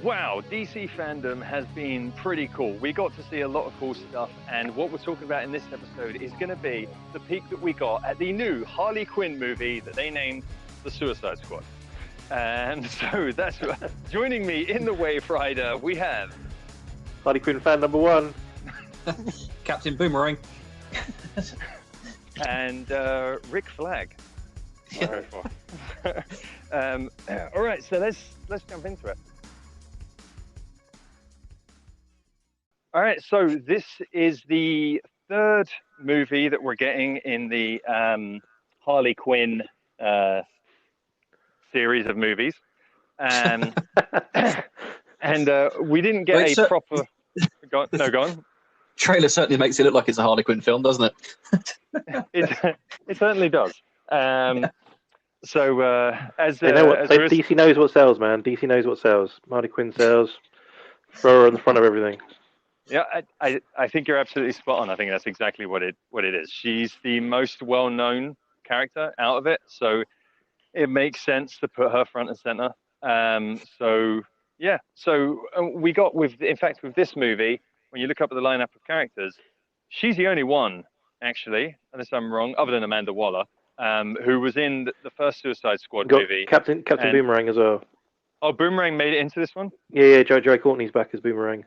Wow, DC fandom has been pretty cool. We got to see a lot of cool stuff, and what we're talking about in this episode is going to be the peek that we got at the new Harley Quinn movie that they named The Suicide Squad. And so that's joining me in the Wave Rider, we have Harley Quinn fan number one, Captain Boomerang, and Rick Flag. Yeah. All right, so let's jump into it. All right, so this is the third movie that we're getting in the Harley Quinn series of movies. And we didn't get a proper... Go on. Trailer certainly makes it look like it's a Harley Quinn film, doesn't it? It certainly does. DC knows what sells, man. DC knows what sells. Harley Quinn sells. Throw her on the front of everything. Yeah, I think you're absolutely spot on. I think that's exactly what it is. She's the most well-known character out of it, so it makes sense to put her front and center. We got with this movie, when you look up at the lineup of characters, she's the only one, actually, unless I'm wrong, other than Amanda Waller, who was in the first Suicide Squad movie. Captain Boomerang as well. Oh, Boomerang made it into this one? Yeah, Joe Courtney's back as Boomerang.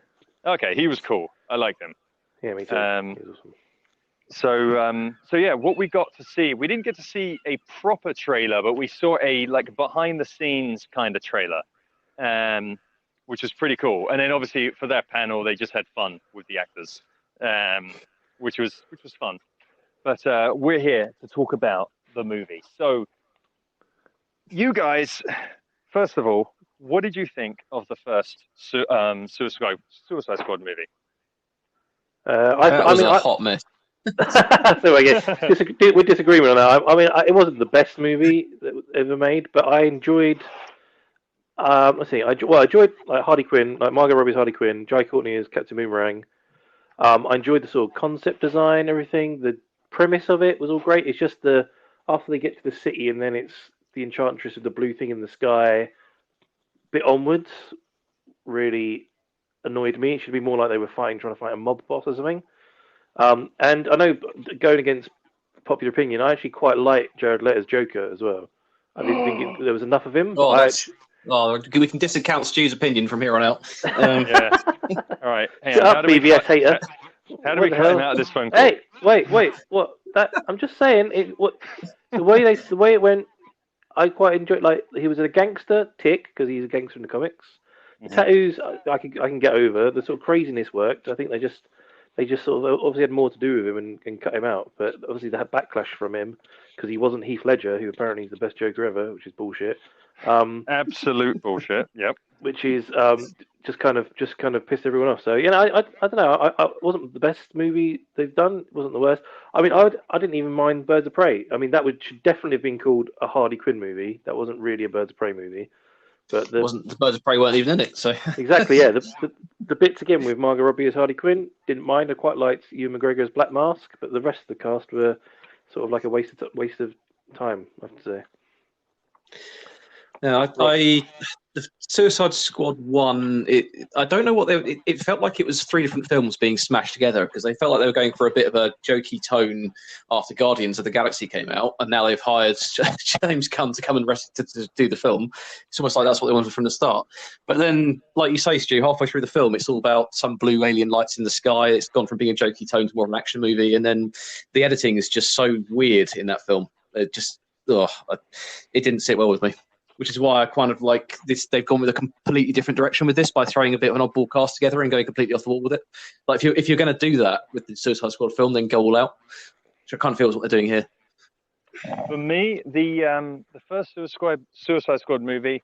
Okay, he was cool. I liked him. Yeah, me too. He was awesome. So what we got to see, we didn't get to see a proper trailer, but we saw a behind the scenes kind of trailer, which was pretty cool. And then obviously for that panel, they just had fun with the actors, which was fun. But we're here to talk about the movie. So you guys, first of all, what did you think of the first Suicide Squad movie? I was a hot mess. So I guess with disagreement on that. I mean, it wasn't the best movie that was ever made, but I enjoyed. I enjoyed Harley Quinn, like Margot Robbie's Harley Quinn, Jai Courtney as Captain Boomerang. I enjoyed the sort of concept design, everything. The premise of it was all great. It's just after they get to the city and then it's the Enchantress with the blue thing in the sky. Bit onwards really annoyed me. It should be more like they were trying to fight a mob boss or something. And I know, going against popular opinion, I actually quite like Jared Leto's Joker as well. I didn't think there was enough of him. We can discount Stu's opinion from here on out. Yeah. All right. Shut up, BVS hater. How do we cut him out of this phone call? Hey, wait. What? I'm just saying. The way it went. I quite enjoyed. He was a gangster tick because he's a gangster in the comics. The tattoos I can get over. The sort of craziness worked. I think they just sort of obviously had more to do with him and cut him out. But obviously they had backlash from him because he wasn't Heath Ledger, who apparently is the best Joker ever, which is bullshit. Absolute bullshit. Yep. Which is just kind of pissed everyone off. So I don't know. I wasn't the best movie they've done. It wasn't the worst. I mean, I didn't even mind Birds of Prey. I mean, should definitely have been called a Harley Quinn movie. That wasn't really a Birds of Prey movie. But the Birds of Prey weren't even in it. So exactly, yeah. The bits again with Margot Robbie as Harley Quinn, didn't mind. I quite liked Ewan McGregor's Black Mask, but the rest of the cast were sort of like a waste of time, I have to say. Yeah, the Suicide Squad 1, I don't know what it felt like it was three different films being smashed together because they felt like they were going for a bit of a jokey tone after Guardians of the Galaxy came out, and now they've hired James Gunn to come and to do the film. It's almost like that's what they wanted from the start. But then, like you say, Stu, halfway through the film, it's all about some blue alien lights in the sky. It's gone from being a jokey tone to more of an action movie, and then the editing is just so weird in that film. It didn't sit well with me. Which is why I kind of like this. They've gone with a completely different direction with this by throwing a bit of an oddball cast together and going completely off the wall with it. Like if you're going to do that with the Suicide Squad film, then go all out. Which I kind of feel is what they're doing here. For me, the first Suicide Squad movie,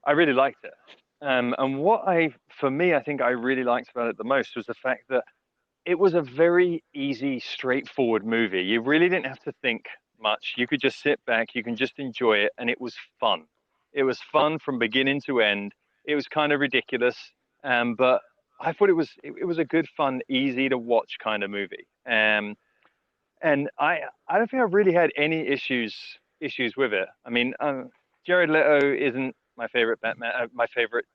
I really liked it. And I think I really liked about it the most was the fact that it was a very easy, straightforward movie. You really didn't have to think much. You could just sit back, you can just enjoy it, and it was fun. It was fun from beginning to end. It was kind of ridiculous, but I thought it was a good, fun, easy to watch kind of movie. And I don't think I really had any issues with it. I mean, Jared Leto isn't my favorite Batman, my favorite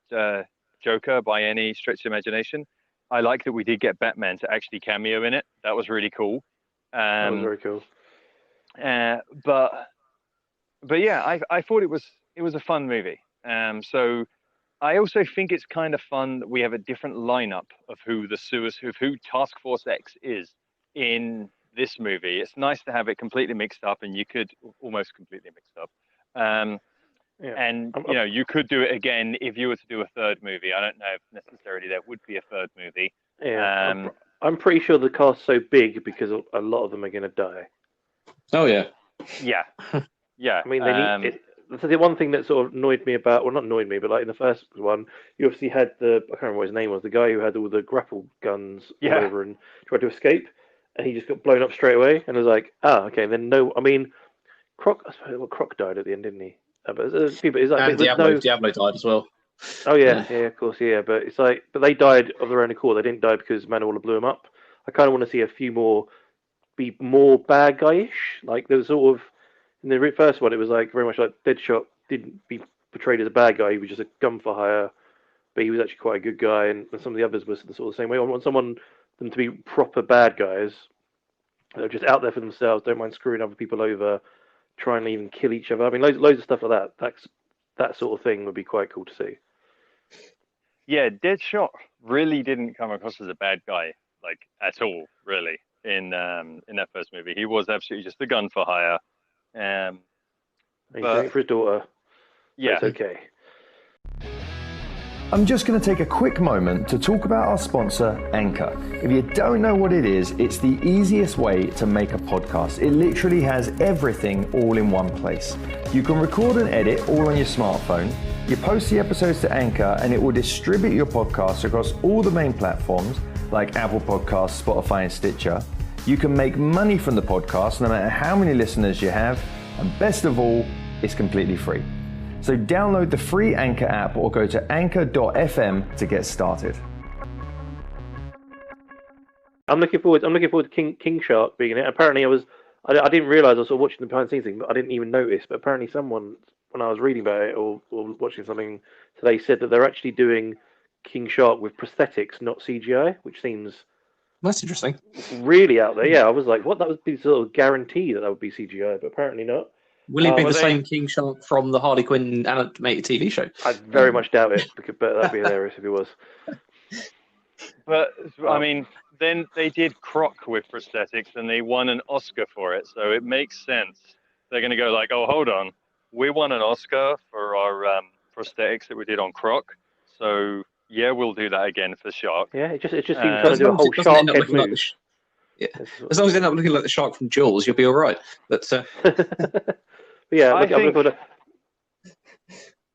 Joker by any stretch of imagination. I like that we did get Batman to actually cameo in it. That was really cool. That was very cool. But yeah, I thought it was a fun movie. So I also think it's kind of fun that we have a different lineup of who Task Force X is in this movie. It's nice to have it completely mixed up, and you could almost completely mixed up. And you could do it again if you were to do a third movie. I don't know if necessarily there would be a third movie. Yeah, I'm pretty sure the cast's so big because a lot of them are going to die. Oh yeah. Yeah. Yeah. I mean, they need. So the one thing that sort of annoyed me about, well, not annoyed me, but like in the first one, you obviously had I can't remember what his name was, the guy who had all the grapple guns all over and tried to escape, and he just got blown up straight away. And I was like, okay, then no. I mean, Croc died at the end, didn't he? But it's like, and Diablo died as well. Oh yeah, of course, yeah. But it's like, but they died of their own accord. They didn't die because Manowar blew them up. I kind of want to see a few more, be more bad guyish. Like there was sort of in the first one, it was like very much like Deadshot didn't be portrayed as a bad guy. He was just a gun for hire, but he was actually quite a good guy. And some of the others were sort of the same way. I want them to be proper bad guys. They're just out there for themselves. Don't mind screwing other people over. Try and even kill each other. I mean, loads of stuff like that. That sort of thing would be quite cool to see. Yeah, Deadshot really didn't come across as a bad guy, like at all, really. In that first movie, he was absolutely just a gun for hire. He's doing it for his daughter. Yeah, it's okay. I'm just going to take a quick moment to talk about our sponsor, Anchor. If you don't know what it is, it's the easiest way to make a podcast. It literally has everything all in one place. You can record and edit all on your smartphone. You post the episodes to Anchor and it will distribute your podcast across all the main platforms like Apple Podcasts, Spotify, and Stitcher. You can make money from the podcast no matter how many listeners you have. And best of all, it's completely free. So download the free Anchor app or go to anchor.fm to get started. I'm looking forward to King Shark being in it. Apparently, I didn't realize I was sort of watching the behind the scenes thing, but I didn't even notice. But apparently, someone when I was reading about it or watching something today said that they're actually doing King Shark with prosthetics, not CGI, which seems that's interesting. Really out there. Yeah, I was like, what? That would be sort of guarantee that would be CGI, but apparently not. Will he be the same King Shark from the Harley Quinn animated TV show? I very much doubt it, but that'd be hilarious if it was. But I mean, then they did Croc with prosthetics, and they won an Oscar for it, so it makes sense. They're going to go like, oh, hold on, we won an Oscar for our prosthetics that we did on Croc, so yeah, we'll do that again for Shark. Yeah, it just seems trying to do a whole shark head move. Yeah. As long as they end up looking like the shark from Jaws, you'll be all right. But yeah,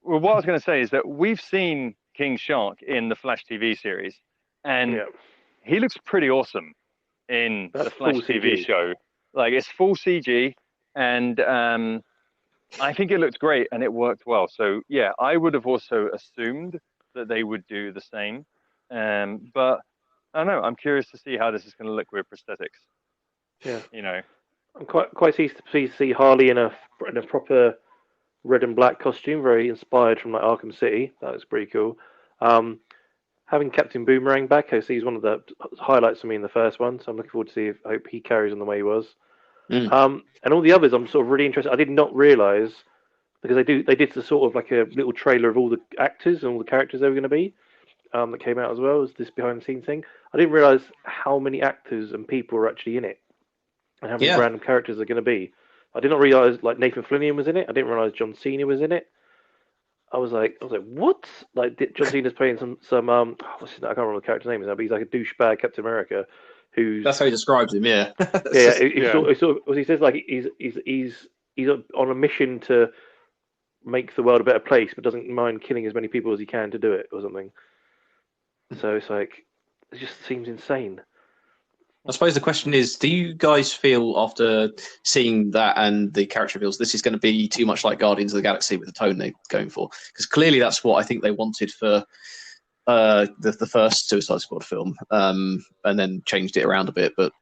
well, what I was going to say is that we've seen King Shark in the Flash TV series, and he looks pretty awesome in the Flash TV show. Like, it's full CG, and I think it looked great, and it worked well. So, yeah, I would have also assumed that they would do the same. But I don't know. I'm curious to see how this is going to look with prosthetics. Yeah, you know, I'm quite pleased to see Harley in a proper red and black costume, very inspired from like Arkham City. That was pretty cool. Having Captain Boomerang back, I see he's one of the highlights for me in the first one. So I'm looking forward to see. I hope he carries on the way he was. And all the others, I'm sort of really interested. I did not realise because they did the sort of like a little trailer of all the actors and all the characters they were going to be. That came out as well as this behind the scenes thing. I didn't realise how many actors and people are actually in it, and how many random characters are going to be. I did not realise like Nathan Fillion was in it. I didn't realise John Cena was in it. I was like, what? Like John Cena's playing some what's his name? I can't remember what the character's name is now, but he's like a douchebag Captain America. That's how he describes him. Yeah. He says like he's on a mission to make the world a better place, but doesn't mind killing as many people as he can to do it, or something. So it's like, it just seems insane. I suppose the question is, do you guys feel after seeing that and the character reveals, this is going to be too much like Guardians of the Galaxy with the tone they're going for? Because clearly that's what I think they wanted for the first Suicide Squad film, and then changed it around a bit. But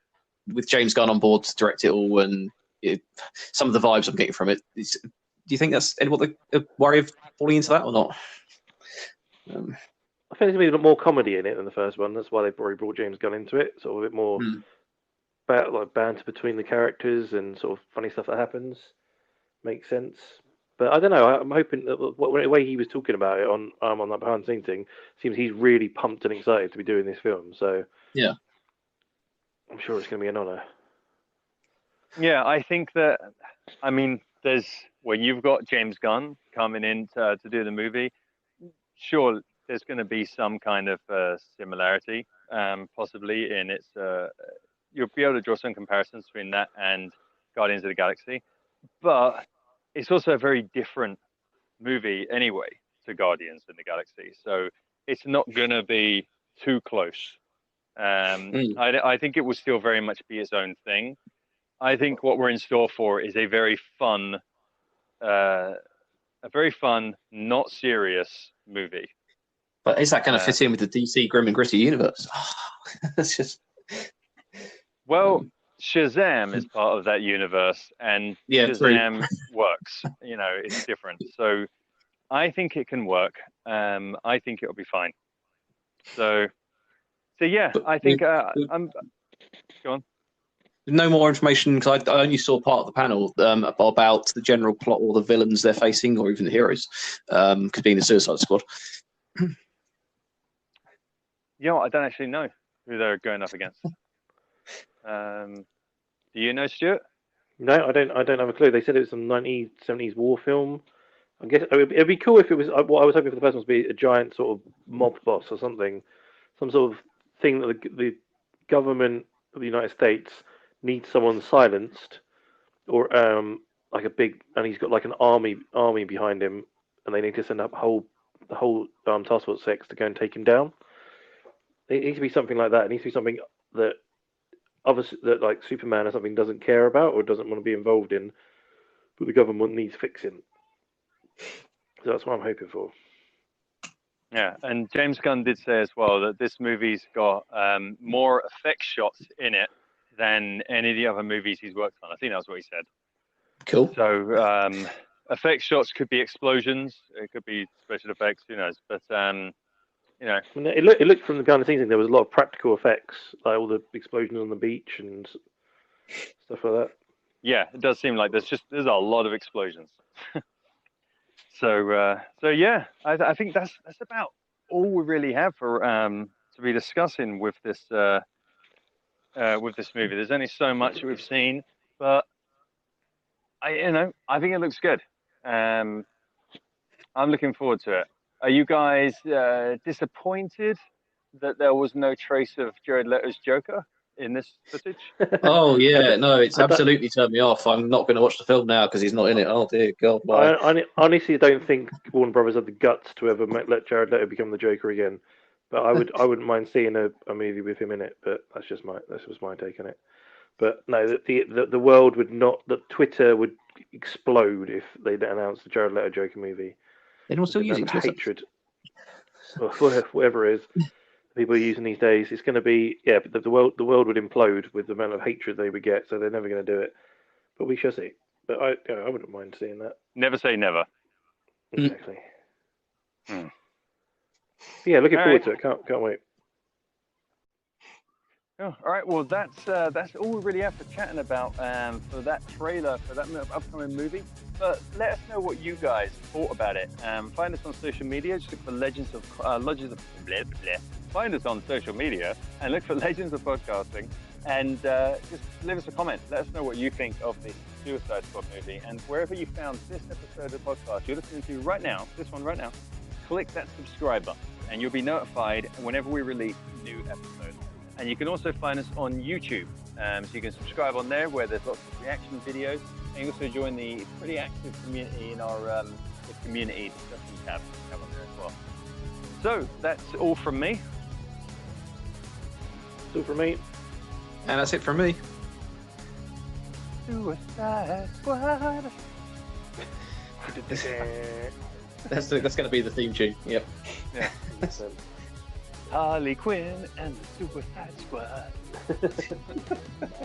with James Gunn on board to direct it all, and some of the vibes I'm getting from it, do you think that's what the worry of falling into that or not? I think there's going to be more comedy in it than the first one. That's why they've already brought James Gunn into it. Sort of a bit more banter between the characters and sort of funny stuff that happens. Makes sense. But I don't know. I'm hoping that the way he was talking about it on that behind the scenes thing seems he's really pumped and excited to be doing this film. So yeah, I'm sure it's going to be an honour. Yeah, I think that. I mean, you've got James Gunn coming in to do the movie. Sure, there's going to be some kind of similarity, possibly in its. You'll be able to draw some comparisons between that and Guardians of the Galaxy, but it's also a very different movie anyway to Guardians of the Galaxy. So it's not going to be too close. I think it will still very much be its own thing. I think what we're in store for is a very fun, not serious movie. But is that going to fit in with the DC grim and gritty universe? That's just. Well, Shazam is part of that universe, and Shazam works. It's different. So I think it can work. I think it'll be fine. So yeah, I think I'm. Go on. No more information, because I only saw part of the panel about the general plot or the villains they're facing, or even the heroes, because being the Suicide Squad. I don't actually know who they're going up against. Do you know, Stuart? No, I don't have a clue. They said it was some 1970s, 70s war film. I guess it'd be cool if it was. What I was hoping for the person was to be a giant sort of mob boss or something, some sort of thing that the government of the United States needs someone silenced, or like a big, and he's got like an army behind him, and they need to send up the whole task force 6 to go and take him down. It needs to be something like that. It needs to be something that obviously that like Superman or something doesn't care about or doesn't want to be involved in, but the government needs fixing. So that's what I'm hoping for. Yeah, and James Gunn did say as well that this movie's got more effects shots in it than any of the other movies he's worked on. I think that's what he said. Cool. So effects shots could be explosions, it could be special effects, who knows? But it looked from the behind the scenes thing, there was a lot of practical effects, like all the explosions on the beach and stuff like that. Yeah, it does seem like there's a lot of explosions. So yeah, I think that's about all we really have for to be discussing with this movie. There's only so much we've seen, but I think it looks good. I'm looking forward to it. Are you guys disappointed that there was no trace of Jared Leto's Joker in this footage? Oh yeah, no, it's absolutely turned me off. I'm not going to watch the film now because he's not in it. Oh dear God! I honestly don't think Warner Brothers had the guts to ever let Jared Leto become the Joker again. But I wouldn't mind seeing a movie with him in it. But that's just my take on it. But no, the world would not. That Twitter would explode if they announced the Jared Leto Joker movie. Anyone still using Twitter? Hatred, or whatever it is. People are using these days. It's going to be but the world would implode with the amount of hatred they would get. So they're never going to do it. But we shall see. But I wouldn't mind seeing that. Never say never. Exactly. Yeah, looking forward to it. Can't wait. Oh, all right. Well, that's all we really have for chatting about for that trailer for that upcoming movie. But let us know what you guys thought about it. Find us on social media. Just look for Legends of Find us on social media and look for Legends of Podcasting, and just leave us a comment. Let us know what you think of the Suicide Squad movie, and wherever you found this episode of the podcast you're listening to right now, this one right now, click that subscribe button, and you'll be notified whenever we release new episodes. And you can also find us on YouTube. So you can subscribe on there where there's lots of reaction videos. And you also join the pretty active community in our the community discussion tab we have on there as well. So that's all from me. That's all from me. And that's it from me. Suicide Squad. That's going to be the theme tune. Yep. Yeah. Harley Quinn and the Suicide Squad.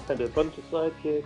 And a bunch of sidekicks.